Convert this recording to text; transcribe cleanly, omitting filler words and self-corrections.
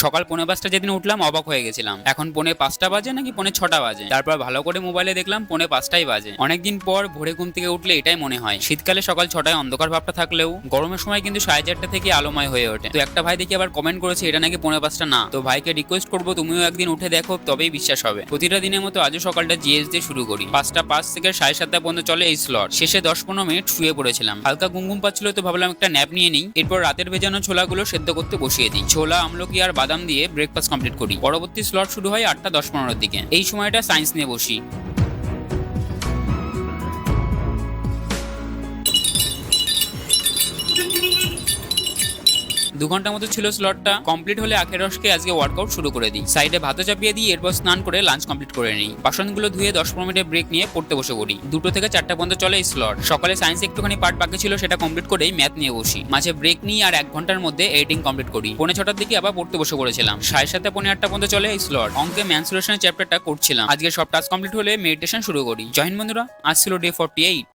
সকাল 4:45 যেদিন উঠলাম অবাক হয়ে গেছিলাম। এখন 4:45 বাজে নাকি 6:45 বাজে। তারপর ভালো করে মোবাইলে দেখলাম 4:45 বাজে। অনেকদিন পর ভোরে ঘুম থেকে উঠলে এটাই মনে হয়। শীতকালে সকাল 6টায় অন্ধকার ভাবটা থাকলেও গরমের সময় কিন্তু 4:30 থেকে আলোময় হয়ে ওঠে। তো একটা ভাই দেখি আবার কমেন্ট করেছে এটা নাকি 4:45 না। তো ভাইকে রিকোয়েস্ট করবো তুমিও একদিন উঠে দেখো, তবেই বিশ্বাস হবে। প্রতিটা দিনের মতো আজও সকালটা জিএস দিয়ে শুরু করি। 5:05 থেকে 7:30 পর্যন্ত চলে এই স্লট। শেষে 10-15 মিনিট শুয়ে পড়েছিলাম। হালকা ঘুম পাচ্ছিল তো ভাবলাম একটা ন্যাপ নিয়ে নিই। এরপর রাতের ভেজানো ছোলাগুলো সেদ্ধ করতে বসিয়ে দিই। ছোলা, আমলকি আর বাদাম দিয়ে ব্রেকফাস্ট কমপ্লিট করি। পরবর্তী স্লট শুরু হয় 8:10-15 দিকে। এই সময়টা সায়েন্স নিয়ে বসি। 2 ঘন্টা মতো ছিল স্লটটা। কমপ্লিট হলে আখের রসকে আজকে ওয়ার্কআউট শুরু করে দিই। সাইডে ভাতও চাপিয়ে দিই, এরপর স্নান করে লাঞ্চ কমপ্লিট করে নিই। বাসনগুলো ধুয়ে 10-15 মিনিটের ব্রেক নিয়ে পড়তে বসে পড়ি। 2টো থেকে 4টা পর্যন্ত চলে এই স্লট। সকালে সায়েন্স একটুখানি পার্ট বাকি ছিল, সেটা কমপ্লিট করেই ম্যাথ নিয়ে বসি। মাঝে ব্রেক নিই আর 1 ঘন্টার মধ্যে এডিটিং কমপ্লিট করি। 6:45 দিকে আবার পড়তে বসে পড়েছিলাম। 7:30 পৌনে 8টা পর্যন্ত চলে এই স্লট। অঙ্কে ম্যানসুরেশনের চ্যাপ্টারটা করছিলাম। আজকে সব টাস্ক কমপ্লিট হলে মেডিটেশন শুরু করি। জয়েন বন্ধুরা, আজ ছিল ডে 48।